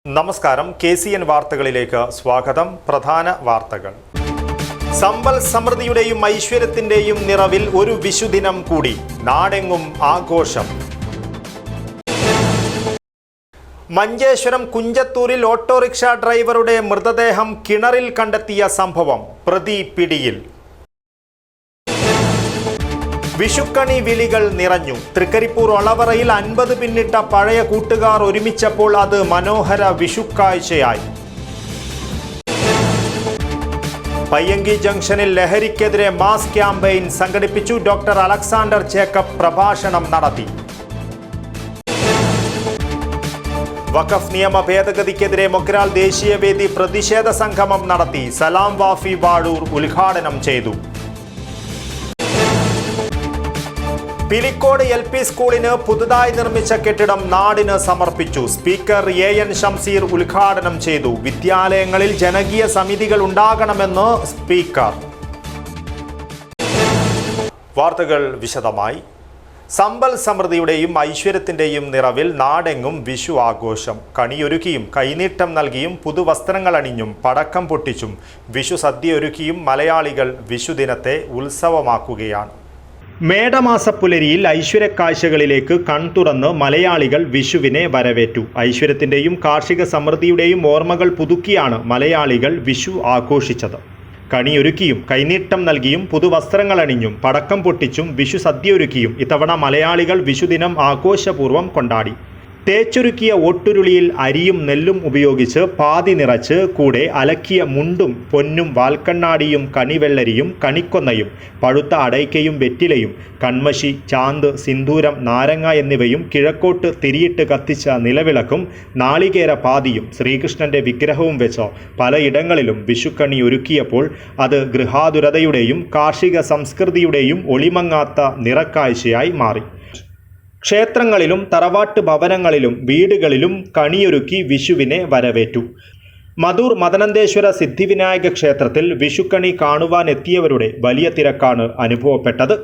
നമസ്കാരം. KCN വാർത്തകളിലേക്ക് സ്വാഗതം. പ്രധാന വാർത്തകൾ. സമ്പൽ സമൃദ്ധിയുടെയും ഐശ്വര്യത്തിന്റെയും നിറവിൽ ഒരു വിഷുദിനം കൂടി. നാടെങ്ങും ആഘോഷം. മഞ്ചേശ്വരം കുഞ്ചത്തൂരിൽ ഓട്ടോറിക്ഷ ഡ്രൈവറുടെ മൃതദേഹം കിണറിൽ കണ്ടെത്തിയ സംഭവം. പ്രതി പിടിയിൽ. വിഷുക്കണി വിളികൾ നിറഞ്ഞു. തൃക്കരിപ്പൂർ ഒളവറയിൽ 50 പിന്നിട്ട പഴയ കൂട്ടുകാർ ഒരുമിച്ചപ്പോൾ അത് മനോഹര വിഷുക്കാഴ്ചയായി. പയ്യങ്കി ജംഗ്ഷനിൽ ലഹരിക്കെതിരെ മാസ് ക്യാമ്പയിൻ സംഘടിപ്പിച്ചു. ഡോക്ടർ അലക്സാണ്ടർ ജേക്കബ് പ്രഭാഷണം നടത്തി. വഖഫ് നിയമ ഭേദഗതിക്കെതിരെ മൊഗ്രാൽ ദേശീയവേദി പ്രതിഷേധ സംഗമം നടത്തി. സലാം വാഫി വാഴൂർ ഉദ്ഘാടനം ചെയ്തു. പിലിക്കോട് LP സ്കൂളിന് പുതുതായി നിർമ്മിച്ച കെട്ടിടം നാടിന് സമർപ്പിച്ചു. സ്പീക്കർ AN ഷംസീർ ഉദ്ഘാടനം ചെയ്തു. വിദ്യാലയങ്ങളിൽ ജനകീയ സമിതികൾ ഉണ്ടാകണമെന്ന് സ്പീക്കർ. വാർത്തകൾ വിശദമായി. സമ്പൽ സമൃദ്ധിയുടെയും ഐശ്വര്യത്തിന്റെയും നിറവിൽ നാടെങ്ങും വിഷു ആഘോഷം. കണിയൊരുക്കിയും കൈനീട്ടം നൽകിയും പുതുവസ്ത്രങ്ങൾ അണിഞ്ഞും പടക്കം പൊട്ടിച്ചും വിഷു സദ്യ ഒരുക്കിയും മലയാളികൾ വിഷുദിനത്തെ ഉത്സവമാക്കുകയാണ്. മേടമാസപ്പുലരിയിൽ ഐശ്വര്യക്കാഴ്ചകളിലേക്ക് കൺതുറന്ന് മലയാളികൾ വിഷുവിനെ വരവേറ്റു. ഐശ്വര്യത്തിന്റെയും കാർഷിക സമൃദ്ധിയുടെയും ഓർമ്മകൾ പുതുക്കിയാണ് മലയാളികൾ വിഷു ആഘോഷിച്ചത്. കണിയൊരുക്കിയും കൈനീട്ടം നൽകിയും പുതുവസ്ത്രങ്ങൾ അണിഞ്ഞും പടക്കം പൊട്ടിച്ചും വിഷു സദ്യ ഒരുക്കിയും ഇത്തവണ മലയാളികൾ വിഷുദിനം ആഘോഷപൂർവ്വം കൊണ്ടാടി. തേച്ചൊരുക്കിയ ഒട്ടുരുളിയിൽ അരിയും നെല്ലും ഉപയോഗിച്ച് പാതി നിറച്ച് കൂടെ അലക്കിയ മുണ്ടും പൊന്നും വാൽക്കണ്ണാടിയും കണിവെള്ളരിയും കണിക്കൊന്നയും പഴുത്ത അടയ്ക്കയും വെറ്റിലയും കൺമഷി ചാന്ത് സിന്ദൂരം നാരങ്ങ എന്നിവയും കിഴക്കോട്ട് തിരിയിട്ട് കത്തിച്ച നിലവിളക്കും നാളികേര പാതിയും ശ്രീകൃഷ്ണന്റെ വിഗ്രഹവും വെച്ച് പലയിടങ്ങളിലും വിഷുക്കണി ഒരുക്കിയപ്പോൾ അത് ഗൃഹാതുരതയുടെയും കാർഷിക സംസ്കൃതിയുടെയും ഒളിമങ്ങാത്ത നിറക്കാഴ്ചയായി മാറി. ക്ഷേത്രങ്ങളിലും തറവാട്ട് ഭവനങ്ങളിലും വീടുകളിലും കണിയൊരുക്കി വിഷുവിനെ വരവേറ്റു. മധൂർ മദനന്തേശ്വര സിദ്ധിവിനായക ക്ഷേത്രത്തിൽ വിഷുക്കണി കാണുവാനെത്തിയവരുടെ വലിയ തിരക്കാണ് അനുഭവപ്പെട്ടത്.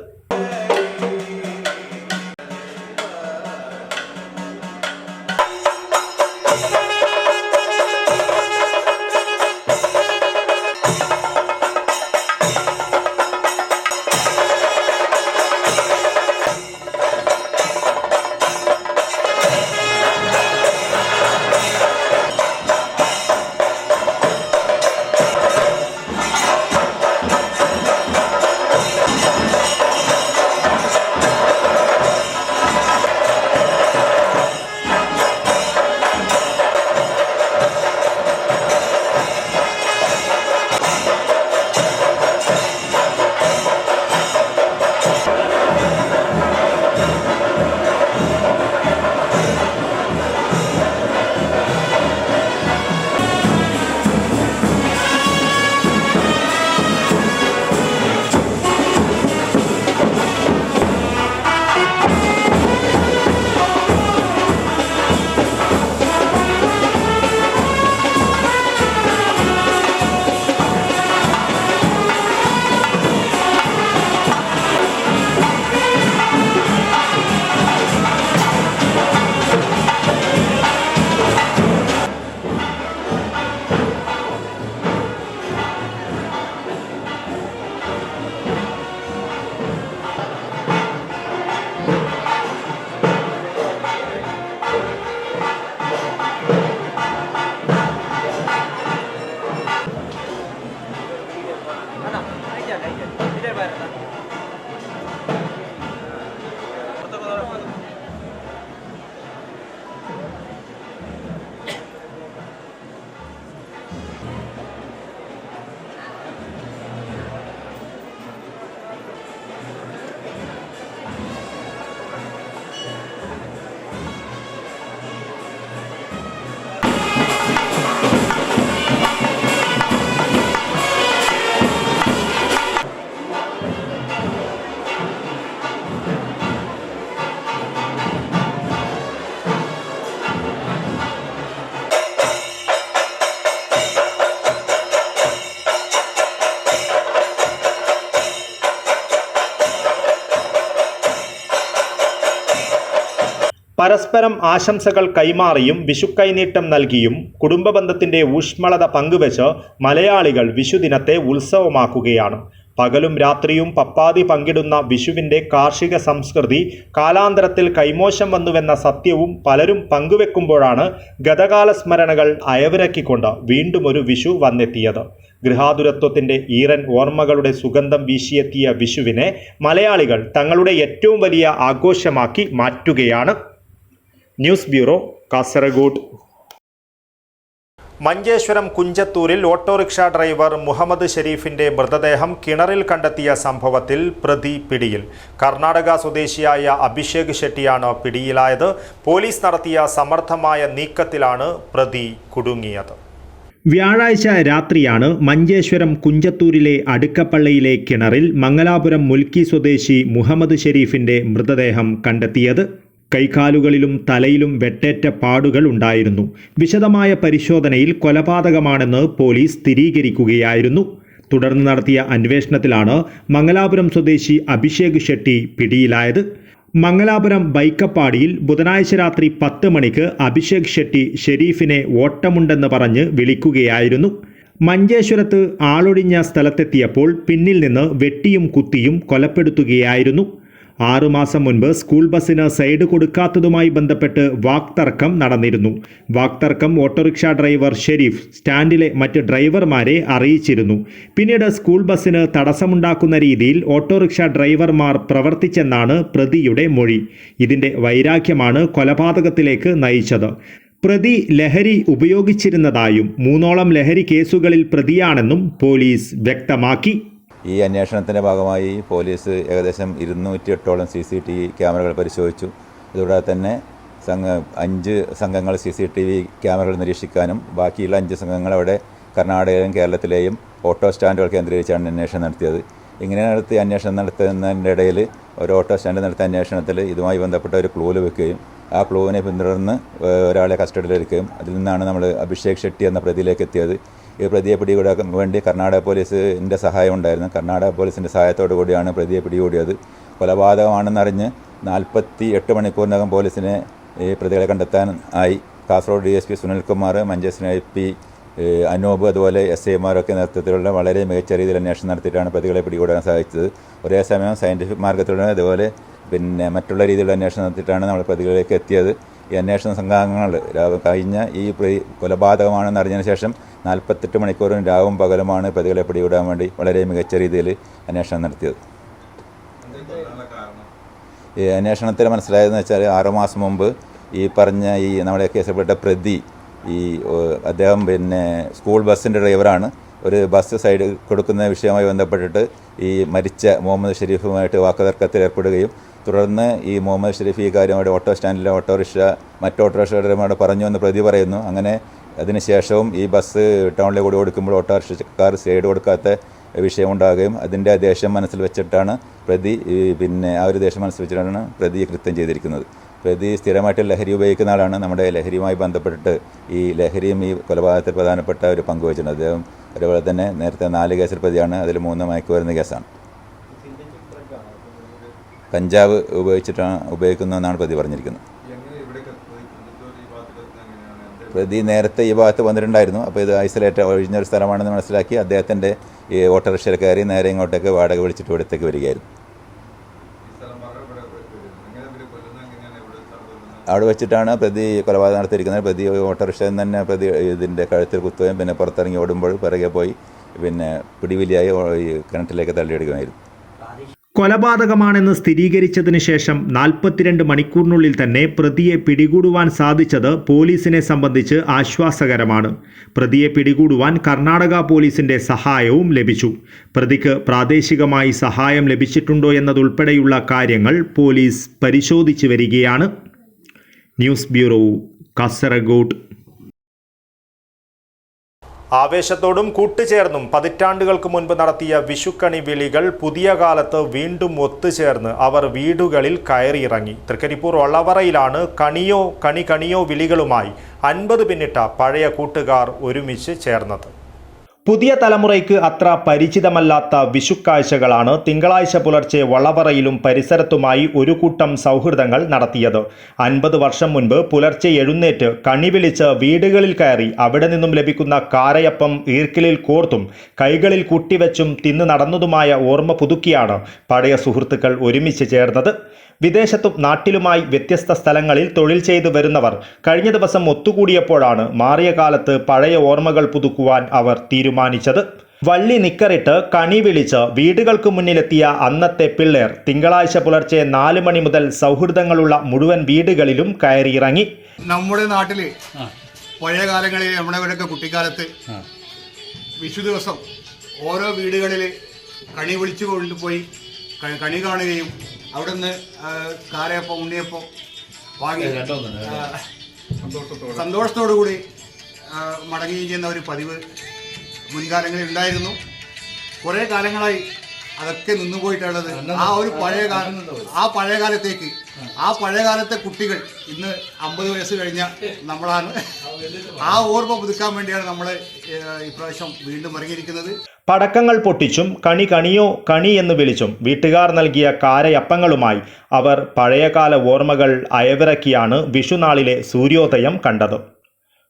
പരസ്പരം ആശംസകൾ കൈമാറിയും വിഷുക്കൈനീട്ടം നൽകിയും കുടുംബ ബന്ധത്തിന്റെ ഊഷ്മളത പങ്കുവച്ച് മലയാളികൾ വിഷുദിനത്തെ ഉത്സവമാക്കുകയാണ്. പകലും രാത്രിയും പപ്പാതി പങ്കിടുന്ന വിഷുവിൻ്റെ കാർഷിക സംസ്കൃതി കാലാന്തരത്തിൽ കൈമോശം വന്നുവെന്ന സത്യവും പലരും പങ്കുവെക്കുമ്പോഴാണ് ഗതകാല സ്മരണകൾ അയവിറക്കിക്കൊണ്ട് വീണ്ടും ഒരു വിഷു വന്നെത്തിയത്. ഗൃഹാതുരത്വത്തിൻ്റെ ഈറൻ ഓർമ്മകളുടെ സുഗന്ധം വീശിയെത്തിയ വിഷുവിനെ മലയാളികൾ തങ്ങളുടെ ഏറ്റവും വലിയ ആഘോഷമാക്കി മാറ്റുകയാണ്. News bureau, Kasaragod. മഞ്ചേശ്വരം കുഞ്ചത്തൂരിൽ ഓട്ടോറിക്ഷ ഡ്രൈവർ മുഹമ്മദ് ഷെരീഫിന്റെ മൃതദേഹം കിണറിൽ കണ്ടെത്തിയ സംഭവത്തിൽ പ്രതി പിടിയിൽ. കർണാടക സ്വദേശിയായ അഭിഷേക് ഷെട്ടിയാണ് പിടിയിലായത്. പോലീസ് നടത്തിയ സമർത്ഥമായ നീക്കത്തിലാണ് പ്രതി കുടുങ്ങിയത്. വ്യാഴാഴ്ച രാത്രിയാണ് മഞ്ചേശ്വരം കുഞ്ചത്തൂരിലെ അടുക്കപ്പള്ളിയിലെ കിണറിൽ മംഗലാപുരം മുൽക്കി സ്വദേശി മുഹമ്മദ് ഷെരീഫിന്റെ മൃതദേഹം കണ്ടെത്തിയത്. കൈകാലുകളിലും തലയിലും വെട്ടേറ്റ പാടുകൾ ഉണ്ടായിരുന്നു. വിശദമായ പരിശോധനയിൽ കൊലപാതകമാണെന്ന് പോലീസ് സ്ഥിരീകരിക്കുകയായിരുന്നു. തുടർന്ന് നടത്തിയ അന്വേഷണത്തിലാണ് മംഗലാപുരം സ്വദേശി അഭിഷേക് ഷെട്ടി പിടിയിലായത്. മംഗലാപുരം ബൈക്കപ്പാടിയിൽ ബുധനാഴ്ച രാത്രി 10 മണിക്ക് അഭിഷേക് ഷെട്ടി ഷെരീഫിനെ ഓട്ടമുണ്ടെന്ന് പറഞ്ഞ് വിളിക്കുകയായിരുന്നു. മഞ്ചേശ്വരത്ത് ആളൊഴിഞ്ഞ സ്ഥലത്തെത്തിയപ്പോൾ പിന്നിൽ നിന്ന് വെട്ടിയും കുത്തിയും കൊലപ്പെടുത്തുകയായിരുന്നു. 6 മാസം മുൻപ് സ്കൂൾ ബസ്സിന് സൈഡ് കൊടുക്കാത്തതുമായി ബന്ധപ്പെട്ട് വാക്തർക്കം നടന്നിരുന്നു. വാക്തർക്കം ഓട്ടോറിക്ഷ ഡ്രൈവർ ഷെരീഫ് സ്റ്റാൻഡിലെ മറ്റ് ഡ്രൈവർമാരെ അറിയിച്ചിരുന്നു. പിന്നീട് സ്കൂൾ ബസ്സിന് തടസ്സമുണ്ടാക്കുന്ന രീതിയിൽ ഓട്ടോറിക്ഷ ഡ്രൈവർമാർ പ്രവർത്തിച്ചെന്നാണ് പ്രതിയുടെ മൊഴി. ഇതിൻ്റെ വൈരാഗ്യമാണ് കൊലപാതകത്തിലേക്ക് നയിച്ചത്. പ്രതി ലഹരി ഉപയോഗിച്ചിരുന്നതായും 3ഓളം ലഹരി കേസുകളിൽ പ്രതിയാണെന്നും പോലീസ് വ്യക്തമാക്കി. ഈ അന്വേഷണത്തിൻ്റെ ഭാഗമായി പോലീസ് ഏകദേശം 208ഓളം CCTV ക്യാമറകൾ പരിശോധിച്ചു. ഇതുകൂടാതെ തന്നെ 5 സംഘങ്ങൾ CCTV ക്യാമറകൾ നിരീക്ഷിക്കാനും ബാക്കിയുള്ള 5 സംഘങ്ങൾ അവിടെ കർണാടകയിലും കേരളത്തിലെയും ഓട്ടോ സ്റ്റാൻഡുകൾ കേന്ദ്രീകരിച്ചാണ് അന്വേഷണം നടത്തിയത്. ഇങ്ങനെ അന്വേഷണം നടത്തുന്നതിൻ്റെ ഇടയിൽ ഒരു ഓട്ടോ സ്റ്റാൻഡ് നടത്തിയ അന്വേഷണത്തിൽ ഇതുമായി ബന്ധപ്പെട്ട ഒരു ക്ലൂ ലഭിക്കുകയും ആ ക്ലൂവിനെ പിന്തുടർന്ന് ഒരാളെ കസ്റ്റഡിയിലെടുക്കുകയും അതിൽ നിന്നാണ് നമ്മൾ അഭിഷേക് ഷെട്ടി എന്ന പ്രതിയിലേക്ക് എത്തിയത്. ഈ പ്രതിയെ പിടികൂടാൻ വേണ്ടി കർണാടക പോലീസിൻ്റെ സഹായം ഉണ്ടായിരുന്നു. കർണാടക പോലീസിൻ്റെ സഹായത്തോടു കൂടിയാണ് പ്രതിയെ പിടികൂടിയത്. കൊലപാതകമാണെന്നറിഞ്ഞ് 48 മണിക്കൂറിനകം പോലീസിനെ ഈ പ്രതികളെ കണ്ടെത്താൻ ആയി. കാസർഗോഡ് DSP സുനിൽകുമാർ, മഞ്ചേശ്വരം IP അനൂപ്, അതുപോലെ SIമാരൊക്കെ നേതൃത്വത്തിലുള്ള വളരെ മികച്ച രീതിയിൽ അന്വേഷണം നടത്തിയിട്ടാണ് പ്രതികളെ പിടികൂടാൻ സാധിച്ചത്. ഒരേ സമയം സയൻറ്റിഫിക് മാർഗത്തിലൂടെ അതുപോലെ മറ്റുള്ള രീതിയിലുള്ള അന്വേഷണം നടത്തിയിട്ടാണ് നമ്മൾ പ്രതികളിലേക്ക് എത്തിയത്. ഈ അന്വേഷണ സംഘങ്ങൾ കഴിഞ്ഞ ഈ കൊലപാതകമാണെന്ന് അറിഞ്ഞതിന് ശേഷം 48 മണിക്കൂറും രാവും പകലുമാണ് പ്രതികളെ പിടികൂടാൻ വേണ്ടി വളരെ മികച്ച രീതിയിൽ അന്വേഷണം നടത്തിയത്. ഈ അന്വേഷണത്തിൽ മനസ്സിലായതെന്ന് വെച്ചാൽ 6 മാസം മുമ്പ് ഈ പറഞ്ഞ നമ്മുടെ കേസിൽപ്പെട്ട പ്രതി അദ്ദേഹം സ്കൂൾ ബസ്സിൻ്റെ ഡ്രൈവറാണ്. ഒരു ബസ് സൈഡ് കൊടുക്കുന്ന വിഷയവുമായി ബന്ധപ്പെട്ടിട്ട് ഈ മരിച്ച മുഹമ്മദ് ഷെരീഫുമായിട്ട് വാക്കുതർക്കത്തിൽ ഏർപ്പെടുകയും തുടർന്ന് ഈ മുഹമ്മദ് ഷെരീഫ് ഈ കാര്യമായിട്ട് ഓട്ടോ സ്റ്റാൻഡിലെ മറ്റ് ഓട്ടോറിക്ഷ ഡ്രൈവർമാരോട് പറഞ്ഞു എന്ന് പ്രതി പറയുന്നു. അങ്ങനെ അതിനുശേഷവും ഈ ബസ് ടൗണിലേക്ക് കൂടി കൊടുക്കുമ്പോൾ ഓട്ടോറിക്ഷക്കാർ സൈഡ് കൊടുക്കാത്ത വിഷയമുണ്ടാകുകയും അതിൻ്റെ ദേഷ്യം മനസ്സിൽ വെച്ചിട്ടാണ് പ്രതി ആ ഒരു ദേഷ്യം മനസ്സിൽ വെച്ചിട്ടാണ് പ്രതി കൃത്യം ചെയ്തിരിക്കുന്നത്. പ്രതി സ്ഥിരമായിട്ട് ലഹരി ഉപയോഗിക്കുന്ന ആളാണ്. നമ്മുടെ ലഹരിയുമായി ബന്ധപ്പെട്ടിട്ട് ഈ ലഹരിയും ഈ കൊലപാതകത്തിൽ പ്രധാനപ്പെട്ട ഒരു പങ്ക് വഹിച്ചിട്ടുണ്ട്. അദ്ദേഹം അതുപോലെ തന്നെ നേരത്തെ 4 കേസിൽ പ്രതിയാണ്. അതിൽ 3 മയക്കുമരുന്ന് കേസാണ്. കഞ്ചാവ് ഉപയോഗിക്കുന്നതെന്നാണ് പ്രതി പറഞ്ഞിരിക്കുന്നത്. പ്രതി നേരത്തെ ഈ ഭാഗത്ത് വന്നിട്ടുണ്ടായിരുന്നു. അപ്പോൾ ഇത് ഐസൊലേറ്റ് ഒഴിഞ്ഞൊരു സ്ഥലമാണെന്ന് മനസ്സിലാക്കി അദ്ദേഹത്തിൻ്റെ ഈ ഓട്ടോറിക്ഷയിൽ കയറി നേരെ ഇങ്ങോട്ടേക്ക് വാടക വിളിച്ചിട്ട് ഇവിടത്തേക്ക് വരികയായിരുന്നു. അവിടെ വെച്ചിട്ടാണ് പ്രതി കൊലപാതകം നടത്തിയിരിക്കുന്നത്. പ്രതി ഓട്ടോറിക്ഷയിൽ തന്നെ പ്രതി ഇതിൻ്റെ കഴുത്തിൽ കുത്തുകയും പിന്നെ പുറത്തിറങ്ങി ഓടുമ്പോൾ പിറകെ പോയി പിടിവിലിയായി കിണറ്റിലേക്ക് തള്ളിയെടുക്കുകയായിരുന്നു. കൊലപാതകമാണെന്ന് സ്ഥിരീകരിച്ചതിന് ശേഷം 42 മണിക്കൂറിനുള്ളിൽ തന്നെ പ്രതിയെ പിടികൂടുവാൻ സാധിച്ചത് പോലീസിനെ സംബന്ധിച്ച് ആശ്വാസകരമാണ്. പ്രതിയെ പിടികൂടുവാൻ കർണാടക പോലീസിന്റെ സഹായവും ലഭിച്ചു. പ്രതിക്ക് പ്രാദേശികമായി സഹായം ലഭിച്ചിട്ടുണ്ടോ എന്നതുൾപ്പെടെയുള്ള കാര്യങ്ങൾ പോലീസ് പരിശോധിച്ചു വരികയാണ്. News bureau, Kasaragod. ആവേശത്തോടും കൂട്ടുചേർന്നും പതിറ്റാണ്ടുകൾക്ക് മുൻപ് നടത്തിയ വിഷുക്കണി വിളികൾ പുതിയ കാലത്ത് വീണ്ടും ഒത്തുചേർന്ന് അവർ വീടുകളിൽ കയറിയിറങ്ങി. തൃക്കരിപ്പൂർ ഒളവറയിലാണ് കണിയോ കണിയോ വിളികളുമായി 50 പിന്നിട്ട പഴയ കൂട്ടുകാർ ഒരുമിച്ച് ചേർന്നത്. പുതിയ തലമുറയ്ക്ക് അത്ര പരിചിതമല്ലാത്ത വിഷുക്കാഴ്ചകളാണ് തിങ്കളാഴ്ച പുലർച്ചെ വളവറയിലും പരിസരത്തുമായി ഒരു കൂട്ടം സൗഹൃദങ്ങൾ നടത്തിയത്. 50 വർഷം മുൻപ് പുലർച്ചെ എഴുന്നേറ്റ് കണി വിളിച്ച് വീടുകളിൽ കയറി അവിടെ നിന്നും ലഭിക്കുന്ന കാരയപ്പം ഈർക്കിലിൽ കോർത്തും കൈകളിൽ കുട്ടിവെച്ചും തിന്നു നടന്നതുമായ ഓർമ്മ പുതുക്കിയാണ് പഴയ സുഹൃത്തുക്കൾ ഒരുമിച്ച് ചേർന്നത്. വിദേശത്തും നാട്ടിലുമായി വ്യത്യസ്ത സ്ഥലങ്ങളിൽ തൊഴിൽ ചെയ്തു വരുന്നവർ കഴിഞ്ഞ ദിവസം ഒത്തുകൂടിയപ്പോഴാണ് മാറിയ കാലത്ത് പഴയ ഓർമ്മകൾ പുതുക്കുവാൻ അവർ തീരുമാനിച്ചത്. വള്ളി നിക്കറിട്ട് കണി വിളിച്ച് വീടുകൾക്ക് മുന്നിലെത്തിയ അന്നത്തെ പിള്ളേർ തിങ്കളാഴ്ച പുലർച്ചെ 4 മണി മുതൽ സൗഹൃദങ്ങളുള്ള മുഴുവൻ വീടുകളിലും കയറിയിറങ്ങി. നമ്മുടെ നാട്ടില് പഴയ കാലങ്ങളിൽ നമ്മുടെയൊക്കെ കുട്ടിക്കാലത്ത് വിഷു ദിവസം ഓരോ വീടുകളിൽ കണി വിളിച്ചു കൊണ്ടുപോയി കണി കാണുകയും അവിടെ നിന്ന് കാരയപ്പം ഉണ്ണിയപ്പം വാങ്ങി സന്തോഷത്തോടു കൂടി മടങ്ങുകയും ചെയ്യുന്ന ഒരു പതിവ് മുൻകാലങ്ങളിൽ ഉണ്ടായിരുന്നു. കുറേ കാലങ്ങളായി അതൊക്കെ നിന്നുപോയിട്ടുള്ളത്. ആ ഒരു പഴയകാലത്തേക്ക് ആ പഴയകാലത്തെ കുട്ടികൾ ഇന്ന് 50 വയസ്സ് കഴിഞ്ഞ നമ്മളാണ്. ആ ഓർമ്മ പുതുക്കാൻ വേണ്ടിയാണ് നമ്മൾ ഇപ്രാവശ്യം വീണ്ടും ഇറങ്ങിയിരിക്കുന്നത്. പടക്കങ്ങൾ പൊട്ടിച്ചും കണിയോ കണി എന്ന് വിളിച്ചും വീട്ടുകാർ നൽകിയ കാരയപ്പങ്ങളുമായി അവർ പഴയകാല ഓർമ്മകൾ അയവിറക്കിയാണ് വിഷുനാളിലെ സൂര്യോദയം കണ്ടത്.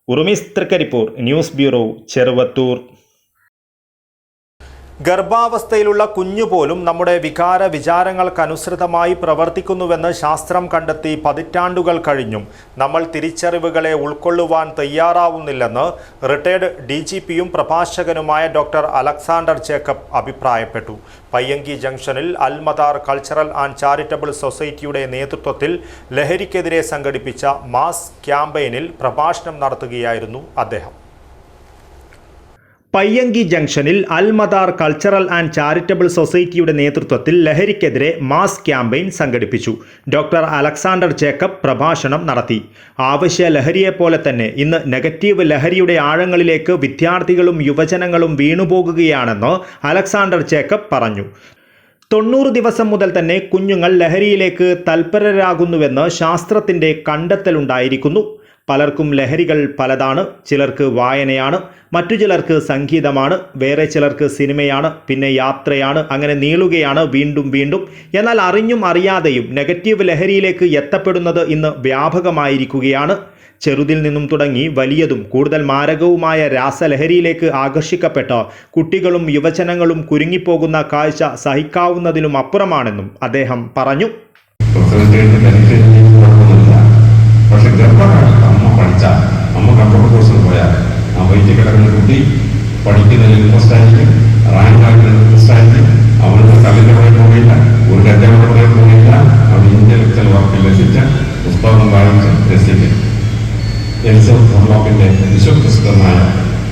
ഉറുമീസ് തൃക്കരിപ്പൂർ, ന്യൂസ് ബ്യൂറോ, ചെറുവത്തൂർ. ഗർഭാവസ്ഥയിലുള്ള കുഞ്ഞുപോലും നമ്മുടെ വികാര വിചാരങ്ങൾക്കനുസൃതമായി പ്രവർത്തിക്കുന്നുവെന്ന് ശാസ്ത്രം കണ്ടെത്തി പതിറ്റാണ്ടുകൾ കഴിഞ്ഞും നമ്മൾ തിരിച്ചറിവുകളെ ഉൾക്കൊള്ളുവാൻ തയ്യാറാവുന്നില്ലെന്ന് റിട്ടയർഡ് DGPയും പ്രഭാഷകനുമായ ഡോക്ടർ അലക്സാണ്ടർ ജേക്കബ് അഭിപ്രായപ്പെട്ടു. പയ്യങ്കി ജംഗ്ഷനിൽ അൽമദാർ കൾച്ചറൽ ആൻഡ് ചാരിറ്റബിൾ സൊസൈറ്റിയുടെ നേതൃത്വത്തിൽ ലഹരിക്കെതിരെ സംഘടിപ്പിച്ച മാസ് ക്യാമ്പയിനിൽ പ്രഭാഷണം നടത്തുകയായിരുന്നു അദ്ദേഹം. പയ്യങ്കി ജംഗ്ഷനിൽ അൽമദാർ കൾച്ചറൽ ആൻഡ് ചാരിറ്റബിൾ സൊസൈറ്റിയുടെ നേതൃത്വത്തിൽ ലഹരിക്കെതിരെ മാസ് ക്യാമ്പയിൻ സംഘടിപ്പിച്ചു. ഡോക്ടർ അലക്സാണ്ടർ ജേക്കബ് പ്രഭാഷണം നടത്തി. ആവശ്യ ലഹരിയെപ്പോലെ തന്നെ ഇന്ന് നെഗറ്റീവ് ലഹരിയുടെ ആഴങ്ങളിലേക്ക് വിദ്യാർത്ഥികളും യുവജനങ്ങളും വീണുപോകുകയാണെന്ന് അലക്സാണ്ടർ ജേക്കബ് പറഞ്ഞു. 90 ദിവസം മുതൽ തന്നെ കുഞ്ഞുങ്ങൾ ലഹരിയിലേക്ക് തൽപരരാകുന്നുവെന്ന് ശാസ്ത്രത്തിൻ്റെ കണ്ടെത്തലുണ്ടായിരിക്കുന്നു. പലർക്കും ലഹരികൾ പലതാണ്. ചിലർക്ക് വായനയാണ്, മറ്റു ചിലർക്ക് സംഗീതമാണ്, വേറെ ചിലർക്ക് സിനിമയാണ്, പിന്നെ യാത്രയാണ്, അങ്ങനെ നീളുകയാണ് വീണ്ടും വീണ്ടും. എന്നാൽ അറിഞ്ഞും അറിയാതെയും നെഗറ്റീവ് ലഹരിയിലേക്ക് എത്തപ്പെടുന്നത് ഇന്ന് വ്യാപകമായിരിക്കുകയാണ്. ചെറുതിൽ നിന്നും തുടങ്ങി വലിയതും കൂടുതൽ മാരകവുമായ രാസലഹരിയിലേക്ക് ആകർഷിക്കപ്പെട്ട കുട്ടികളും യുവജനങ്ങളും കുരുങ്ങിപ്പോകുന്ന കാഴ്ച സഹിക്കാവുന്നതിലും അപ്പുറമാണെന്നും അദ്ദേഹം പറഞ്ഞു. പക്ഷെ ഗർഭകാലത്ത് അമ്മ പഠിച്ചാൽ, അമ്മ കമ്പ്യൂട്ടർ കോഴ്സിൽ പോയാൽ ആ വൈദ്യ കിടക്കുന്ന കുട്ടി പഠിക്കുന്നതിൽ ഇൻട്രസ്റ്റ് ആയിരിക്കും, റാങ്ക് ആയിട്ടുള്ള ഇൻട്രസ്റ്റ് ആയിരിക്കും. അവർക്ക് കല്ലിൻ്റെ പുറകെ പോകില്ല, ഒരു ഗദ്യയുടെ പുറകെ പോകില്ല. അവൻ ഇന്റലക്ച്വൽ വർക്കിൽ രസിച്ച് പുസ്തകം വായിച്ച് രസിക്കും. എലിസബത്ത് ഹോംലോക്കിൻ്റെ വിശ്വപ്രസിദ്ധമായ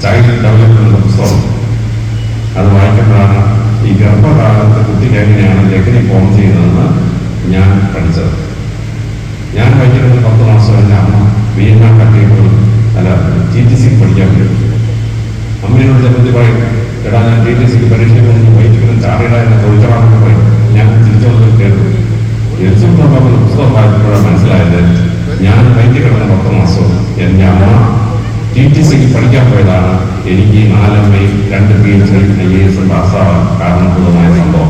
ചൈൽഡ് ഡെവലപ്മെന്റ് പുസ്തകം അത് വായിക്കുമ്പോഴാണ് ഈ ഗർഭകാലത്ത് കുട്ടിക്ക് എങ്ങനെയാണ് ലഹരി ഫോം ചെയ്യുന്നതെന്ന് ഞാൻ പഠിച്ചത്. ഞാൻ വൈകിട്ട് 10 മാസം എൻ്റെ അമ്മ വിയറ്റ്നാം കട്ടിയപ്പോൾ TTC പഠിക്കാൻ പറ്റും. അമ്മയോട് ചെറുതി പറയും, എടാ ഞാൻ TTC പരീക്ഷയ്ക്ക് മുമ്പ് വൈകിട്ട് ചാറിയിട എന്നെ തൊഴിച്ചറാണെന്ന് പറയും. ഞാൻ തിരിച്ചുകൊണ്ട് കേട്ടു. എലിസബത്ത് പുസ്തകം വായിക്കുമ്പോഴാണ് മനസ്സിലായത്, ഞാൻ വൈകിട്ട് കിടന്ന 10 മാസവും എൻ്റെ അമ്മ TTCക്ക് പഠിക്കാൻ പോയതാണ് എനിക്ക് 4 MA 2 PhD IAS പാസ്സാവാൻ കാരണപ്രദമായ സംഭവം.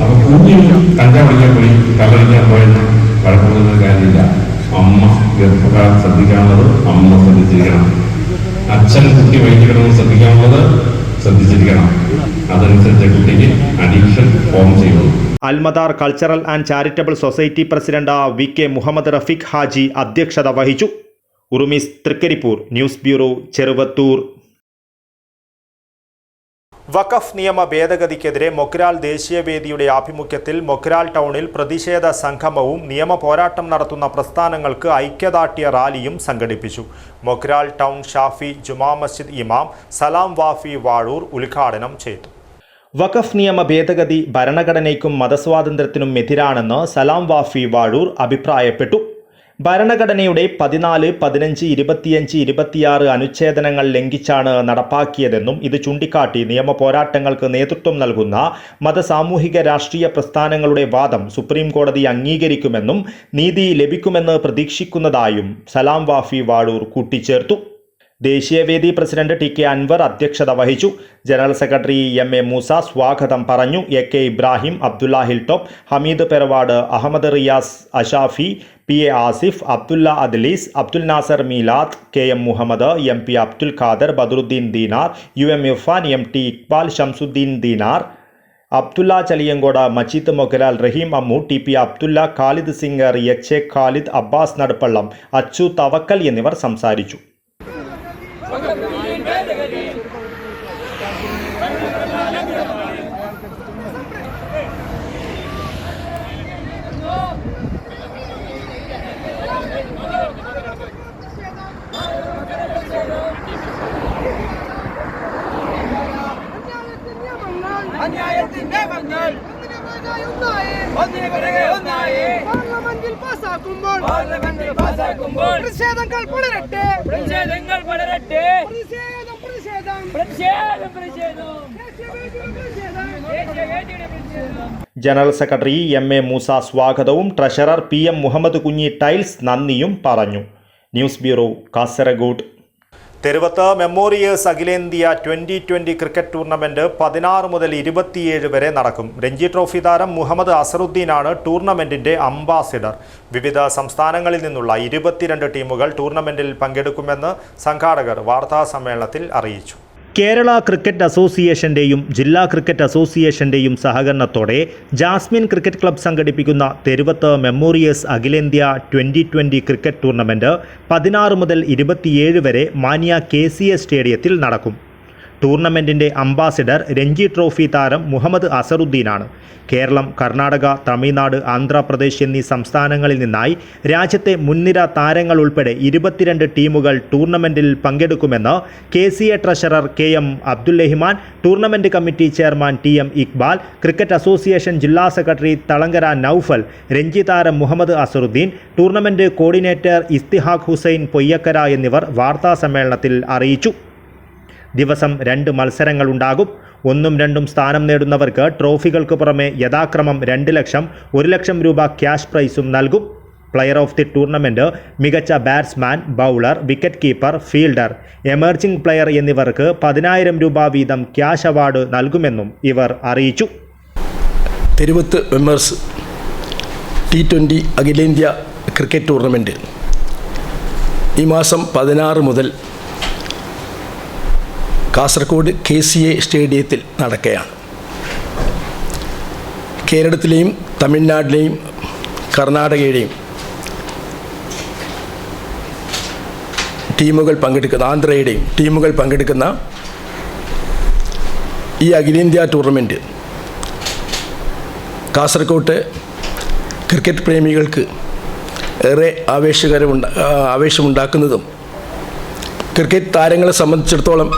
അപ്പൊ കുഞ്ഞിന് കഞ്ചാവ് പഠിക്കാൻ പോയി കല്ലടിക്കാൻ പോയെന്ന് വഴക്കപ്പെടുന്ന കാര്യമില്ല. അമ്മ ഗർഭകാലം ശ്രദ്ധിക്കാനുള്ളത് അമ്മ ശ്രദ്ധിച്ചിരിക്കണം. അച്ഛൻ കുട്ടി വൈകിടണമെന്ന് ശ്രദ്ധിക്കാനുള്ളത് ശ്രദ്ധിച്ചിരിക്കണം. അതനുസരിച്ച് കുട്ടിക്ക് അഡിക്ഷൻ ഫോം ചെയ്യുന്നു. Almadar cultural and charitable society president VK Muhammad Rafeeq Haji അധ്യക്ഷത വഹിച്ചു. Urumees Thrikaripur, news bureau, Cheruvathur. വഖഫ് നിയമ ഭേദഗതിക്കെതിരെ മൊഗ്രാൽ ദേശീയവേദിയുടെ ആഭിമുഖ്യത്തിൽ മൊഗ്രാൽ ടൗണിൽ പ്രതിഷേധ സംഗമവും നിയമ പോരാട്ടം നടത്തുന്ന പ്രസ്ഥാനങ്ങൾക്ക് ഐക്യദാർഢ്യ റാലിയും സംഘടിപ്പിച്ചു. മൊഗ്രാൽ ടൗൺ ഷാഫി ജുമാ മസ്ജിദ് ഇമാം സലാം വാഫി വാഴൂർ ഉദ്ഘാടനം ചെയ്തു. വഖഫ് നിയമ ഭേദഗതി ഭരണഘടനയ്ക്കും മതസ്വാതന്ത്ര്യത്തിനും എതിരാണെന്ന് സലാം വാഫി വാഴൂർ അഭിപ്രായപ്പെട്ടു. ഭരണഘടനയുടെ 14, 15, 25, 26 അനുച്ഛേദനങ്ങൾ ലംഘിച്ചാണ് നടപ്പാക്കിയതെന്നും ഇത് ചൂണ്ടിക്കാട്ടി നിയമ പോരാട്ടങ്ങൾക്ക് നേതൃത്വം നൽകുന്ന മതസാമൂഹിക രാഷ്ട്രീയ പ്രസ്ഥാനങ്ങളുടെ വാദം സുപ്രീം കോടതി അംഗീകരിക്കുമെന്നും നീതി ലഭിക്കുമെന്ന് പ്രതീക്ഷിക്കുന്നതായും സലാം വാഫി വാഴൂർ കൂട്ടിച്ചേർത്തു. ദേശീയവേദി പ്രസിഡന്റ് ടി കെ അൻവർ അധ്യക്ഷത വഹിച്ചു. General secretary M A. മൂസ സ്വാഗതം പറഞ്ഞു. A K. Ibrahim, Abdulla hilltop, Hameed Peravad, Ahmed Riyas Ashafi, P A. Asif, Abdulla Adlees, Abdul Nasar Meelad, K M. Muhammad, M P. Abdul Khader, Badaruddin Dinar, U M. Irfan, M T. Iqbal, Shamsuddin Dinar, Abdulla Chaliyankode, Majeed Mogral, Raheem Ammu, T P. Abdulla, Khalid singer, H A. Khalid, Abbas Naduppallam, Achu Thavakkal എന്നിവർ സംസാരിച്ചു. അന്യായത്തിന്റെ മങ്ങൾ പാർലമെന്റിൽ പാസാക്കുമ്പോൾ പ്രതിഷേധങ്ങൾ പടരട്ടെ. General secretary M A. മൂസ സ്വാഗതവും treasurer P M. Muhammad Kunhi tiles നന്ദിയും പറഞ്ഞു. News bureau, Kasaragod. Theruvath memorials അഖിലേന്ത്യാ 2020 ക്രിക്കറ്റ് ടൂർണമെന്റ് 16 മുതൽ 27 വരെ നടക്കും. രഞ്ജി ട്രോഫി താരം മുഹമ്മദ് അസറുദ്ദീനാണ് ടൂർണമെന്റിന്റെ അംബാസിഡർ. വിവിധ സംസ്ഥാനങ്ങളിൽ നിന്നുള്ള 22 ടീമുകൾ ടൂർണമെന്റിൽ പങ്കെടുക്കുമെന്ന് സംഘാടകർ വാർത്താസമ്മേളനത്തിൽ അറിയിച്ചു. കേരള ക്രിക്കറ്റ് അസോസിയേഷന്റെയും ജില്ലാ ക്രിക്കറ്റ് അസോസിയേഷന്റെയും സഹകരണത്തോടെ ജാസ്മിൻ ക്രിക്കറ്റ് ക്ലബ്ബ് സംഘടിപ്പിക്കുന്ന തെരുവത്ത് മെമ്മോറിയേഴ്സ് അഖിലേന്ത്യാ 2020 ക്രിക്കറ്റ് ടൂർണമെന്റ് 16 മുതൽ 27 വരെ മാനിയ KCA സ്റ്റേഡിയത്തിൽ നടക്കും. ടൂർണമെന്റിന്റെ അംബാസിഡർ രഞ്ജി ട്രോഫി താരം മുഹമ്മദ് അസറുദ്ദീനാണ്. കേരളം, കർണാടക, തമിഴ്നാട്, ആന്ധ്രാപ്രദേശ് എന്നീ സംസ്ഥാനങ്ങളിൽ നിന്നായി രാജ്യത്തെ മുൻനിര താരങ്ങൾ ഉൾപ്പെടെ 22 ടീമുകൾ ടൂർണമെന്റിൽ പങ്കെടുക്കുമെന്ന് KCA treasurer K.M. Abdul-Rahman, tournament committee chairman T.M. Iqbal, cricket association ജില്ലാ സെക്രട്ടറി തളങ്കര നൌഫൽ, രഞ്ജി താരം മുഹമ്മദ് അസറുദ്ദീൻ, ടൂർണമെന്റ് കോർഡിനേറ്റർ ഇസ്തിഹാഖ് ഹുസൈൻ പൊയ്യക്കര എന്നിവർ വാർത്താസമ്മേളനത്തിൽ അറിയിച്ചു. ദിവസം 2 മത്സരങ്ങളുണ്ടാകും. 1ഉം 2ഉം സ്ഥാനം നേടുന്നവർക്ക് ട്രോഫികൾക്ക് പുറമെ യഥാക്രമം 2 ലക്ഷം, 1 ലക്ഷം രൂപ ക്യാഷ് പ്രൈസും നൽകും. പ്ലെയർ ഓഫ് ദി ടൂർണമെന്റ്, മികച്ച batsman, bowler, wicket keeper, fielder, emerging player എന്നിവർക്ക് 10,000 രൂപ വീതം ക്യാഷ് അവാർഡ് നൽകുമെന്നും ഇവർ അറിയിച്ചു. തെരുവത്ത് മെമ്പേഴ്സ് T20 അഖിലേന്ത്യാ ക്രിക്കറ്റ് ടൂർണമെൻറ്റ് ഈ മാസം 16 മുതൽ കാസർഗോഡ് KCA സ്റ്റേഡിയത്തിൽ നടക്കുകയാണ്. കേരളത്തിലെയും തമിഴ്നാട്ടിലെയും കർണാടകയുടെയും ടീമുകൾ പങ്കെടുക്കുന്ന, ആന്ധ്രയുടെയും ടീമുകൾ പങ്കെടുക്കുന്ന ഈ അഖിലേന്ത്യാ ടൂർണമെൻറ്റ് കാസർഗോഡ് ക്രിക്കറ്റ് പ്രേമികൾക്ക് ഏറെ ആവേശമുണ്ടാക്കുന്നതും ക്രിക്കറ്റ് താരങ്ങളെ സംബന്ധിച്ചിടത്തോളം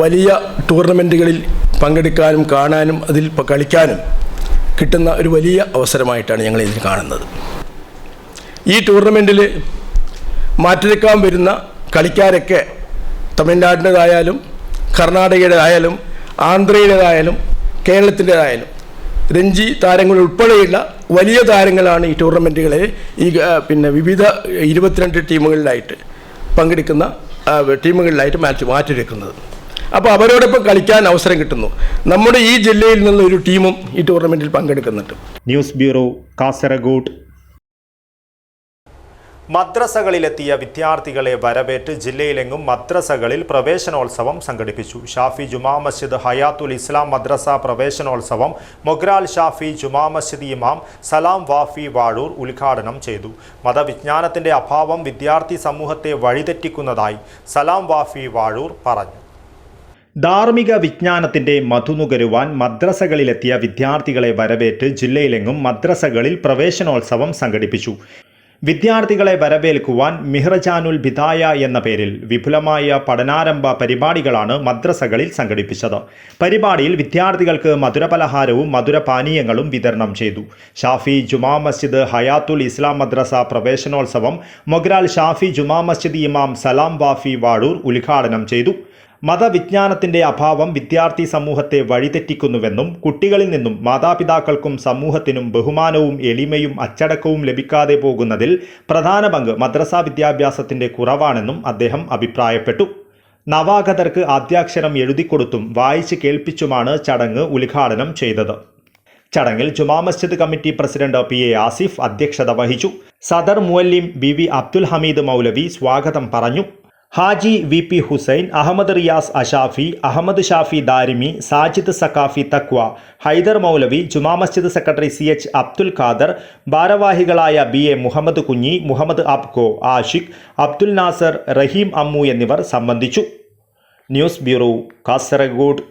വലിയ ടൂർണമെൻറ്റുകളിൽ പങ്കെടുക്കാനും കാണാനും അതിൽ കളിക്കാനും കിട്ടുന്ന ഒരു വലിയ അവസരമായിട്ടാണ് ഞങ്ങൾ ഇതിൽ കാണുന്നത്. ഈ ടൂർണമെൻറ്റിൽ മാറ്റിവെക്കാൻ വരുന്ന കളിക്കാരൊക്കെ തമിഴ്നാടിൻ്റെതായാലും കർണാടകയുടേതായാലും ആന്ധ്രയുടേതായാലും കേരളത്തിൻ്റേതായാലും രഞ്ജി താരങ്ങൾ ഉൾപ്പെടെയുള്ള വലിയ താരങ്ങളാണ് ഈ ടൂർണമെൻറ്റുകളെ വിവിധ 22 ടീമുകളിലായിട്ട് പങ്കെടുക്കുന്ന ടീമുകളിലായിട്ട് മാറ്റിവെക്കുന്നത്. അപ്പോൾ അവരോടൊപ്പം കളിക്കാൻ അവസരം കിട്ടുന്നു. നമ്മുടെ ഈ ജില്ലയിൽ നിന്നൊരു ടീമും ഈ ടൂർണമെൻറ്റിൽ പങ്കെടുക്കുന്നുണ്ട്. News bureau, Kasaragod. മദ്രസകളിലെത്തിയ വിദ്യാർത്ഥികളെ വരവേറ്റ് ജില്ലയിലെങ്ങും മദ്രസകളിൽ പ്രവേശനോത്സവം സംഘടിപ്പിച്ചു. ഷാഫി ജുമാ മസ്ജിദ് ഹയാത്തുൽ ഇസ്ലാം മദ്രസ പ്രവേശനോത്സവം മൊഗ്രാൽ ഷാഫി ജുമാ മസ്ജിദ് ഇമാം സലാം വാഫി വാഴൂർ ഉദ്ഘാടനം ചെയ്തു. മതവിജ്ഞാനത്തിന്റെ അഭാവം വിദ്യാർത്ഥി സമൂഹത്തെ വഴിതെറ്റിക്കുന്നതായി സലാം വാഫി വാഴൂർ പറഞ്ഞു. ധാർമ്മിക വിജ്ഞാനത്തിന്റെ മധുനുകരുവാൻ മദ്രസകളിലെത്തിയ വിദ്യാർത്ഥികളെ വരവേറ്റ് ജില്ലയിലെങ്ങും മദ്രസകളിൽ പ്രവേശനോത്സവം സംഘടിപ്പിച്ചു. വിദ്യാർത്ഥികളെ വരവേൽക്കുവാൻ മിഹ്റജാനുൽ ബിദായ എന്ന പേരിൽ വിപുലമായ പഠനാരംഭ പരിപാടികളാണ് മദ്രസകളിൽ സംഘടിപ്പിച്ചത്. പരിപാടിയിൽ വിദ്യാർത്ഥികൾക്ക് മധുരപലഹാരവും മധുരപാനീയങ്ങളും വിതരണം ചെയ്തു. ഷാഫി ജുമാ മസ്ജിദ് ഹയാത്തുൽ ഇസ്ലാം മദ്രസ പ്രവേശനോത്സവം മൊഗ്രാൽ ഷാഫി ജുമാ മസ്ജിദ് ഇമാം സലാം വാഫി വാഴൂർ ഉദ്ഘാടനം ചെയ്തു. മതവിജ്ഞാനത്തിന്റെ അഭാവം വിദ്യാർത്ഥി സമൂഹത്തെ വഴിതെറ്റിക്കുന്നുവെന്നും കുട്ടികളിൽ നിന്നും മാതാപിതാക്കൾക്കും സമൂഹത്തിനും ബഹുമാനവും എളിമയും അച്ചടക്കവും ലഭിക്കാതെ പോകുന്നതിൽ പ്രധാന പങ്ക് മദ്രസാ വിദ്യാഭ്യാസത്തിന്റെ കുറവാണെന്നും അദ്ദേഹം അഭിപ്രായപ്പെട്ടു. നവാഗതർക്ക് ആദ്യാക്ഷരം എഴുതിക്കൊടുത്തും വായിച്ച് കേൾപ്പിച്ചുമാണ് ചടങ്ങ് ഉദ്ഘാടനം ചെയ്തത്. ചടങ്ങിൽ Juma Masjid committee president PA Asif അധ്യക്ഷത വഹിച്ചു. സദർ മുഅല്ലിം BV അബ്ദുൽ ഹമീദ് മൗലവി സ്വാഗതം പറഞ്ഞു. ഹാജി VP ഹുസൈൻ, അഹമ്മദ് റിയാസ് അഷാഫി, അഹമ്മദ് ഷാഫി ദാരിമി, സാജിദ് സക്കാഫി തക്വ, ഹൈദർ മൗലവി, ജുമാ മസ്ജിദ് സെക്രട്ടറി CH അബ്ദുൽ ഖാദർ, ഭാരവാഹികളായ BA മുഹമ്മദ് കുഞ്ഞി, മുഹമ്മദ് അബ്കോ, ആഷിഖ്, അബ്ദുൽ നാസർ, റഹീം അമ്മു എന്നിവർ സംബന്ധിച്ചു. News bureau, Kasaragod.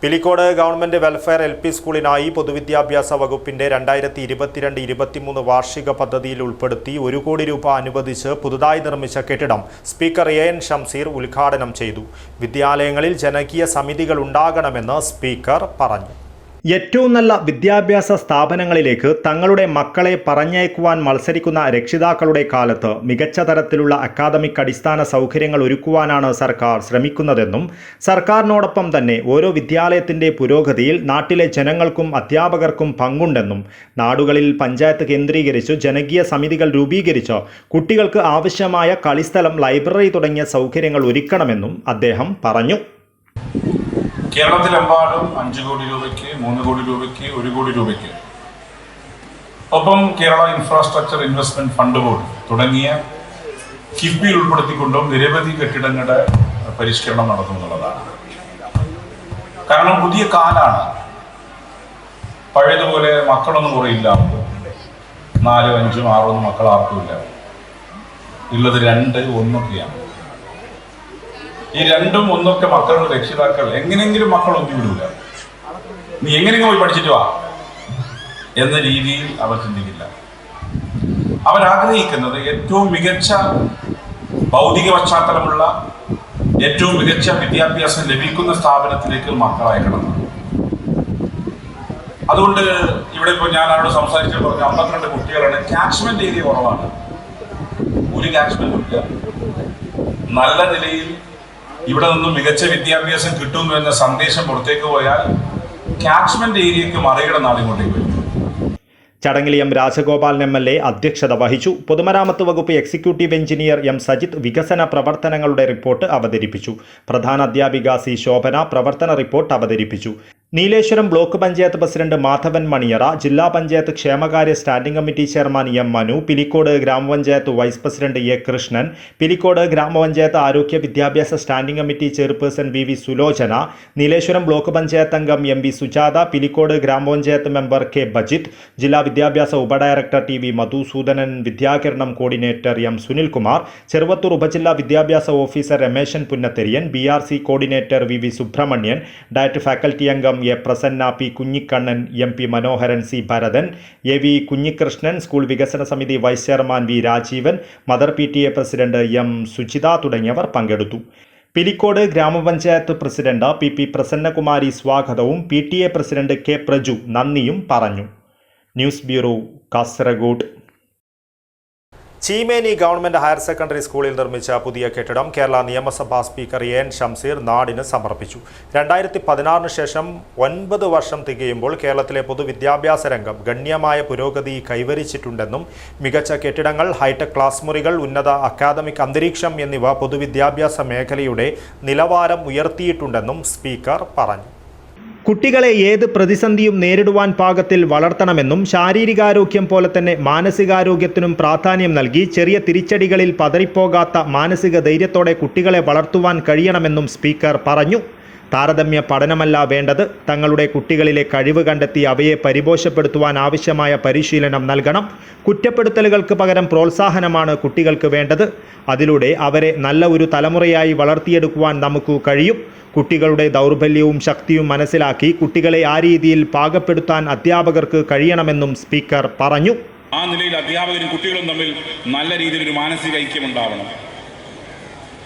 Pilicode government welfare LP സ്കൂളിനായി പൊതുവിദ്യാഭ്യാസ വകുപ്പിന്റെ 2022-23 വാർഷിക പദ്ധതിയിൽ ഉൾപ്പെടുത്തി 1 കോടി രൂപ അനുവദിച്ച് പുതുതായി നിർമ്മിച്ച കെട്ടിടം സ്പീക്കർ AN ഷംസീർ ഉദ്ഘാടനം ചെയ്തു. വിദ്യാലയങ്ങളിൽ ജനകീയ സമിതികൾ ഉണ്ടാകണമെന്ന് സ്പീക്കർ പറഞ്ഞു. ഏറ്റവും നല്ല വിദ്യാഭ്യാസ സ്ഥാപനങ്ങളിലേക്ക് തങ്ങളുടെ മക്കളെ പറഞ്ഞയക്കുവാൻ മത്സരിക്കുന്ന രക്ഷിതാക്കളുടെ കാലത്ത് മികച്ച തരത്തിലുള്ള അക്കാദമിക് അടിസ്ഥാന സൗകര്യങ്ങൾ ഒരുക്കുവാനാണ് സർക്കാർ ശ്രമിക്കുന്നതെന്നും സർക്കാരിനോടൊപ്പം തന്നെ ഓരോ വിദ്യാലയത്തിൻ്റെ പുരോഗതിയിൽ നാട്ടിലെ ജനങ്ങൾക്കും അധ്യാപകർക്കും പങ്കുണ്ടെന്നും നാടുകളിൽ പഞ്ചായത്ത് കേന്ദ്രീകരിച്ചു ജനകീയ സമിതികൾ രൂപീകരിച്ച് കുട്ടികൾക്ക് ആവശ്യമായ കളിസ്ഥലം, ലൈബ്രറി തുടങ്ങിയ സൗകര്യങ്ങൾ ഒരുക്കണമെന്നും അദ്ദേഹം പറഞ്ഞു. കേരളത്തിലെമ്പാടും 5 കോടി രൂപയ്ക്ക്, 3 കോടി രൂപയ്ക്ക്, 1 കോടി രൂപയ്ക്ക്, ഒപ്പം Kerala infrastructure investment fund board തുടങ്ങിയ കിഫ്ബിയിൽ ഉൾപ്പെടുത്തിക്കൊണ്ടും നിരവധി കെട്ടിടങ്ങളുടെ പരിഷ്കരണം നടത്തുന്നുള്ളതാണ്. കാരണം പുതിയ കാലാണ്. പഴയതുപോലെ മക്കളൊന്നും കുറയില്ല. 4, 5, 6 മക്കൾ ആർക്കുമില്ല. ഉള്ളത് 2, 1 ഈ 2, 1 മക്കളുടെ രക്ഷിതാക്കൾ എങ്ങനെയെങ്കിലും മക്കൾ ഒന്നും വിടൂല. നീ എങ്ങനെയെങ്കിലും പോയി പഠിച്ചിട്ട് വാ എന്ന രീതിയിൽ അവർ ചിന്തിക്കില്ല. അവരാഗ്രഹിക്കുന്നത് ഏറ്റവും മികച്ച ഭൗതിക പശ്ചാത്തലമുള്ള, ഏറ്റവും മികച്ച വിദ്യാഭ്യാസം ലഭിക്കുന്ന സ്ഥാപനത്തിലേക്ക് മക്കളയക്കണം. അതുകൊണ്ട് ഇവിടെ ഇപ്പോൾ ഞാൻ അവിടെ സംസാരിച്ചു പറഞ്ഞ 52 കുട്ടികളാണ്. ക്യാച്ച്മെന്റ് ഏരിയ കുറവാണ്. ഒരു ക്യാച്ച്മെന്റും ഇല്ല. നല്ല നിലയിൽ ഇവിടെ നിന്നും മികച്ച വിദ്യാഭ്യാസം കിട്ടുന്നു എന്ന സന്ദേശം പുറത്തേക്ക് പോയാൽ ക്യാച്ച്മെന്റ് ഏരിയയ്ക്ക് മറികടന്നാണ് ഇങ്ങോട്ടേക്ക് വരും. ചടങ്ങിൽ M രാജഗോപാലൻ MLA അധ്യക്ഷത വഹിച്ചു. പൊതുമരാമത്ത് വകുപ്പ് എക്സിക്യൂട്ടീവ് എഞ്ചിനീയർ M സജിത്ത് വികസന പ്രവർത്തനങ്ങളുടെ റിപ്പോർട്ട് അവതരിപ്പിച്ചു. പ്രധാന അധ്യാപിക C ശോഭന പ്രവർത്തന റിപ്പോർട്ട് അവതരിപ്പിച്ചു. നീലേശ്വരം ബ്ലോക്ക് പഞ്ചായത്ത് പ്രസിഡന്റ് മാധവൻ മണിയറ, ജില്ലാ പഞ്ചായത്ത് ക്ഷേമകാര്യ standing committee chairman M Manu, Pilicode grama panchayat vice president A Krishnan, Pilicode grama panchayat ആരോഗ്യ വിദ്യാഭ്യാസ standing committee chairperson VV Sulochana, Nileshwaram block panchayat അംഗം MB സുജാത, പിലിക്കോട് ഗ്രാമപഞ്ചായത്ത് മെമ്പർ K ബജിത്ത്, ജില്ലാ വിദ്യാഭ്യാസ ഉപഡയറക്ടർ TV Madhusoodanan, Vidyakiranam coordinator M Sunilkumar, Cheruvathur ഉപജില്ലാ വിദ്യാഭ്യാസ officer Rameshan Punnatheriyan, BRC coordinator VV Subrahmanyan, diet faculty അംഗം A Prasanna, P Kunhikannan, MP Manoharan, C Bharathan, AV Kunhikrishnan, school വികസന സമിതി vice chairman V Rajeevan, mother PTA president M Sujitha തുടങ്ങിയവർ പങ്കെടുത്തു. പിലിക്കോട് ഗ്രാമപഞ്ചായത്ത് പ്രസിഡന്റ് PP പ്രസന്നകുമാരി സ്വാഗതവും PTA പ്രസിഡന്റ് K പ്രജു നന്ദിയും പറഞ്ഞു. News bureau, Kasaragod. Cheemeni government higher secondary സ്കൂളിൽ നിർമ്മിച്ച പുതിയ കെട്ടിടം കേരള നിയമസഭാ സ്പീക്കർ AN ഷംസീർ നാടിന് സമർപ്പിച്ചു. 2016 ശേഷം 9 വർഷം തികയുമ്പോൾ കേരളത്തിലെ പൊതുവിദ്യാഭ്യാസ രംഗം ഗണ്യമായ പുരോഗതി കൈവരിച്ചിട്ടുണ്ടെന്നും മികച്ച കെട്ടിടങ്ങൾ, ഹൈടെക് ക്ലാസ് മുറികൾ, ഉന്നത അക്കാദമിക് അന്തരീക്ഷം എന്നിവ പൊതുവിദ്യാഭ്യാസ മേഖലയുടെ നിലവാരം ഉയർത്തിയിട്ടുണ്ടെന്നും സ്പീക്കർ പറഞ്ഞു. കുട്ടികളെ ഏത് പ്രതിസന്ധിയും നേരിടുവാൻ പാകത്തിൽ വളർത്തണമെന്നും ശാരീരികാരോഗ്യം പോലെ തന്നെ മാനസികാരോഗ്യത്തിനും പ്രാധാന്യം നൽകി ചെറിയ തിരിച്ചടികളിൽ പതറിപ്പോകാത്ത മാനസിക ധൈര്യത്തോടെ കുട്ടികളെ വളർത്തുവാൻ കഴിയണമെന്നും സ്പീക്കർ പറഞ്ഞു. താരതമ്യ പഠനമല്ല വേണ്ടത്, തങ്ങളുടെ കുട്ടികളിലെ കഴിവ് കണ്ടെത്തി അവയെ പരിപോഷപ്പെടുത്തുവാൻ ആവശ്യമായ പരിശീലനം നൽകണം. കുറ്റപ്പെടുത്തലുകൾക്ക് പകരം പ്രോത്സാഹനമാണ് കുട്ടികൾക്ക് വേണ്ടത്. അതിലൂടെ അവരെ നല്ല ഒരു തലമുറയായി വളർത്തിയെടുക്കുവാൻ നമുക്ക് കഴിയും. കുട്ടികളുടെ ദൗർബല്യവും ശക്തിയും മനസ്സിലാക്കി കുട്ടികളെ ആ രീതിയിൽ പാകപ്പെടുത്താൻ അധ്യാപകർക്ക് കഴിയണമെന്നും സ്പീക്കർ പറഞ്ഞു. ആ നിലയിൽ അധ്യാപകരും കുട്ടികളും തമ്മിൽ നല്ല രീതിയിൽ ഒരു മാനസിക ഐക്യം ഉണ്ടാവണം.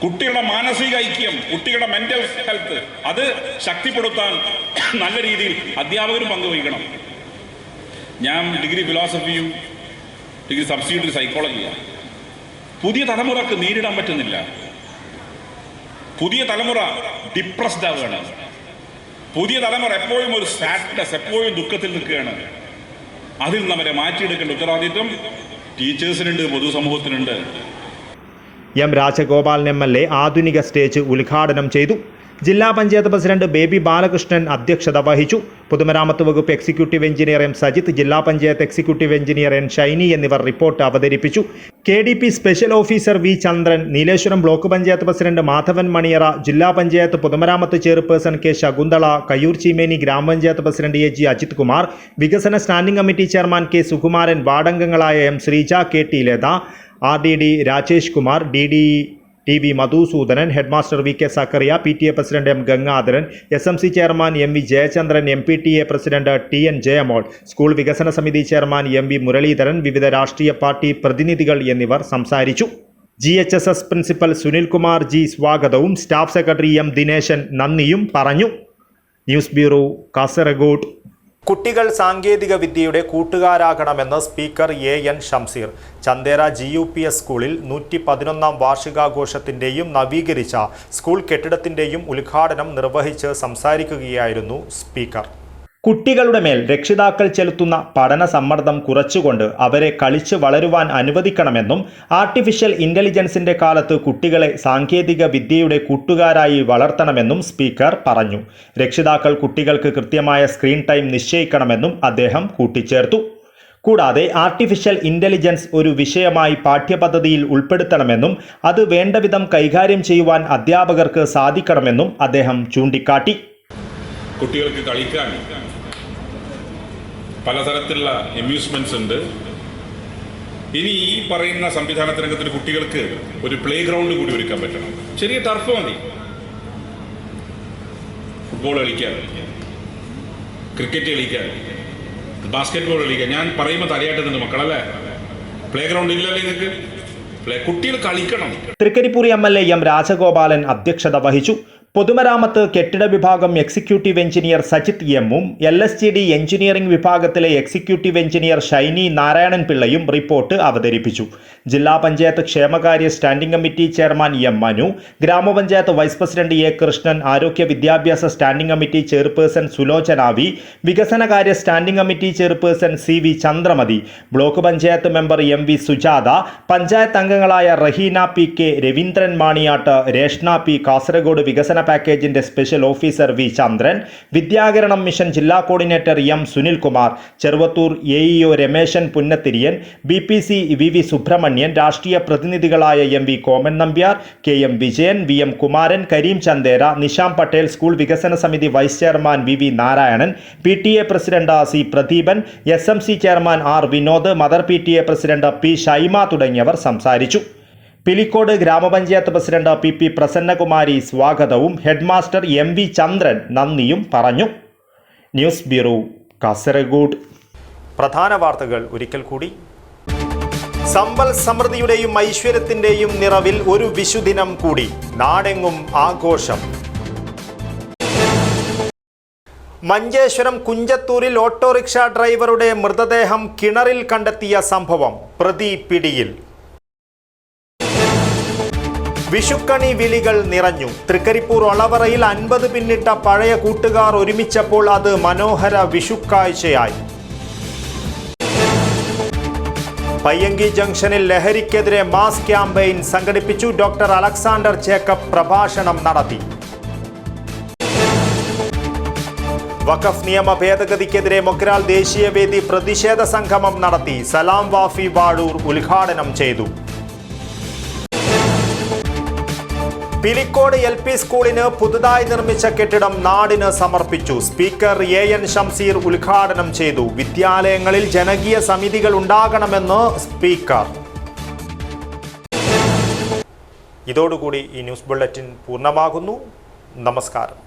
കുട്ടികളുടെ മാനസിക ഐക്യം, കുട്ടികളുടെ മെന്റൽ ഹെൽത്ത് അത് ശക്തിപ്പെടുത്താൻ നല്ല രീതിയിൽ അധ്യാപകരും പങ്കുവഹിക്കണം. ഞാൻ ഡിഗ്രി ഫിലോസഫിയും ഡിഗ്രി സബ്സ്റ്റിറ്റ്യൂട്ടറി സൈക്കോളജിയാണ്. പുതിയ തലമുറക്ക് നേരിടാൻ പറ്റുന്നില്ല. പുതിയ തലമുറ ഡിപ്രസ്ഡ് ആവുകയാണ്. പുതിയ തലമുറ എപ്പോഴും ഒരു സാഡ്നെസ്, എപ്പോഴും ദുഃഖത്തിൽ നിൽക്കുകയാണ്. അതിൽ നമ്മെ മാറ്റിയെടുക്കേണ്ട ഉത്തരവാദിത്വം ടീച്ചേഴ്സിനുണ്ട്, പൊതുസമൂഹത്തിനുണ്ട്. എം രാജഗോപാലൻ MLA ആധുനിക സ്റ്റേജ് ഉദ്ഘാടനം ചെയ്തു. ജില്ലാ പഞ്ചായത്ത് പ്രസിഡന്റ് ബേബി ബാലകൃഷ്ണൻ അധ്യക്ഷത വഹിച്ചു. പൊതുമരാമത്ത് വകുപ്പ് എക്സിക്യൂട്ടീവ് എഞ്ചിനീയർ M സജിത്ത്, ജില്ലാ panchayat executive engineer N Shiny എന്നിവർ റിപ്പോർട്ട് അവതരിപ്പിച്ചു. KDP special officer V Chandran, Nileshwaram block panchayat president Madhavan Maniyara, ജില്ലാ പഞ്ചായത്ത് പൊതുമരാമത്ത് chairperson K Shakunthala, Kayyur Cheemeni grama panchayat president AG Ajith Kumar, വികസന standing committee chairman K Sukumaran, വാർഡംഗങ്ങളായ M Sreeja, KT Latha, RDD Rajesh Kumar, DD Madhusoodanan, headmaster VK Sakkariya, PTA president M Gangadharan, SMC chairman MV Jayachandran, MPTA president TN Jayamol, school വികസന സമിതി chairman MV Muraleedharan, വിവിധ രാഷ്ട്രീയ party പ്രതിനിധികൾ എന്നിവർ സംസാരിച്ചു. GHSS principal Sunil Kumar G സ്വാഗതവും സ്റ്റാഫ് സെക്രട്ടറി M ദിനേശൻ നന്ദിയും പറഞ്ഞു. News bureau, Kasaragod. കുട്ടികൾ സാങ്കേതിക വിദ്യയുടെ കൂട്ടുകാരാകണമെന്ന് speaker AN Shamseer. Chandera GUPS സ്കൂളിൽ 111ാം വാർഷികാഘോഷത്തിൻ്റെയും നവീകരിച്ച സ്കൂൾ കെട്ടിടത്തിൻ്റെയും ഉദ്ഘാടനം നിർവഹിച്ച് സംസാരിക്കുകയായിരുന്നു സ്പീക്കർ. കുട്ടികളുടെ മേൽ രക്ഷിതാക്കൾ ചെലുത്തുന്ന പഠന സമ്മർദ്ദം കുറച്ചുകൊണ്ട് അവരെ കളിച്ച് വളരുവാൻ അനുവദിക്കണമെന്നും ആർട്ടിഫിഷ്യൽ ഇൻ്റലിജൻസിൻ്റെ കാലത്ത് കുട്ടികളെ സാങ്കേതിക വിദ്യയുടെ കൂട്ടുകാരായി വളർത്തണമെന്നും സ്പീക്കർ പറഞ്ഞു. രക്ഷിതാക്കൾ കുട്ടികൾക്ക് കൃത്യമായ സ്ക്രീൻ ടൈം നിശ്ചയിക്കണമെന്നും അദ്ദേഹം കൂട്ടിച്ചേർത്തു. കൂടാതെ ആർട്ടിഫിഷ്യൽ ഇൻ്റലിജൻസ് ഒരു വിഷയമായി പാഠ്യപദ്ധതിയിൽ ഉൾപ്പെടുത്തണമെന്നും അത് വേണ്ടവിധം കൈകാര്യം ചെയ്യുവാൻ അധ്യാപകർക്ക് സാധിക്കണമെന്നും അദ്ദേഹം ചൂണ്ടിക്കാട്ടി. കുട്ടികൾക്ക് കളിക്കാൻ പലതരത്തിലുള്ള അമ്യൂസ്മെന്റ്സ് ഉണ്ട്. ഇനി ഈ പറയുന്ന സംവിധാനത്തിനകത്തിൽ കുട്ടികൾക്ക് ഒരു പ്ലേ ഗ്രൗണ്ട് കൂടി ഒരുക്കാൻ പറ്റണം. ചെറിയ ടർഫ് മതി. ഫുട്ബോൾ കളിക്കാൻ, ക്രിക്കറ്റ് കളിക്കാൻ, ബാസ്കറ്റ് ബോൾ കളിക്കാൻ. ഞാൻ പറയുമ്പോൾ തലയായിട്ട് നിന്ന് മക്കളല്ലേ, പ്ലേ ഗ്രൗണ്ട് ഇല്ലല്ലേ നിങ്ങൾക്ക്? കുട്ടികൾ കളിക്കണം. തൃക്കരിപ്പൂർ MLA M രാജഗോപാലൻ അധ്യക്ഷത വഹിച്ചു. പൊതുമരാമത്ത് കെട്ടിട വിഭാഗം എക്സിക്യൂട്ടീവ് എഞ്ചിനീയർ സജിത് എമ്മും LSGD എഞ്ചിനീയറിംഗ് വിഭാഗത്തിലെ എക്സിക്യൂട്ടീവ് എഞ്ചിനീയർ ഷൈനി നാരായണൻ പിള്ളയും റിപ്പോർട്ട് അവതരിപ്പിച്ചു. ജില്ലാ പഞ്ചായത്ത് ക്ഷേമകാര്യ standing committee chairman M Manu, grama panchayat vice president A Krishnan, ആരോഗ്യ വിദ്യാഭ്യാസ standing committee chairperson Sulochana V, വികസനകാര്യ standing committee chairperson CV Chandramathi, block panchayat member MV Sujatha, panchayat അംഗങ്ങളായ റഹീന PK, രവീന്ദ്രൻ മാണിയാട്ട്, രേഷ്ണ P, കാസർഗോഡ് വികസന പാക്കേജിന്റെ special officer V Chandran, Vidyakiranam mission ജില്ലാ coordinator M Sunilkumar, Cheruvathur AEO Rameshan Punnathiriyan, BPC VV Subrahmanyan, രാഷ്ട്രീയ പ്രതിനിധികളായ MV Koman Nambiar, KM Vijayan, VM Kumaran, Kareem Chandera, Nisham Patel, school വികസന സമിതി vice chairman VV Narayanan, PTA president C Pradeepan, SMC chairman R Vinod, mother PTA president P Shyma തുടങ്ങിയവർ സംസാരിച്ചു. പിലിക്കോട് ഗ്രാമപഞ്ചായത്ത് പ്രസിഡന്റ് PP പ്രസന്നകുമാരി സ്വാഗതവും ഹെഡ്മാസ്റ്റർ MV ചന്ദ്രൻ നന്ദിയും പറഞ്ഞു. News bureau, Kasaragod. പ്രധാന വാർത്തകൾ ഒരിക്കൽ കൂടി. സമ്പൽ സമൃദ്ധിയുടെയും ഐശ്വര്യത്തിന്റെയും നിറവിൽ ഒരു വിഷുദിനം കൂടി, നാടെങ്ങും ആഘോഷം. മഞ്ചേശ്വരം കുഞ്ചത്തൂരിൽ ഓട്ടോറിക്ഷ ഡ്രൈവറുടെ മൃതദേഹം കിണറിൽ കണ്ടെത്തിയ സംഭവം, പ്രതി പിടിയിൽ. വിഷുക്കണി വിളികൾ നിറഞ്ഞു. തൃക്കരിപ്പൂർ ഒളവറയിൽ 50 പിന്നിട്ട പഴയ കൂട്ടുകാർ ഒരുമിച്ചപ്പോൾ അത് മനോഹര വിഷുക്കാഴ്ചയായി. പയ്യങ്കി ജംഗ്ഷനിൽ ലഹരിക്കെതിരെ മാസ് ക്യാമ്പയിൻ സംഘടിപ്പിച്ചു. ഡോക്ടർ അലക്സാണ്ടർ ജേക്കബ് പ്രഭാഷണം നടത്തി. വഖഫ് നിയമ ഭേദഗതിക്കെതിരെ മൊഗ്രാൽ ദേശീയവേദി പ്രതിഷേധ സംഗമം നടത്തി. സലാം വാഫി വാഴൂർ ഉദ്ഘാടനം ചെയ്തു. പിലിക്കോട് LP സ്കൂളിന് പുതുതായി നിർമ്മിച്ച കെട്ടിടം നാടിന് സമർപ്പിച്ചു. സ്പീക്കർ AN ഷംസീർ ഉദ്ഘാടനം ചെയ്തു. വിദ്യാലയങ്ങളിൽ ജനകീയ സമിതികൾ ഉണ്ടാകണമെന്ന് സ്പീക്കർ. ഇതോടുകൂടി ഈ ന്യൂസ് ബുള്ളറ്റിൻ പൂർണ്ണമാകുന്നു. നമസ്കാരം.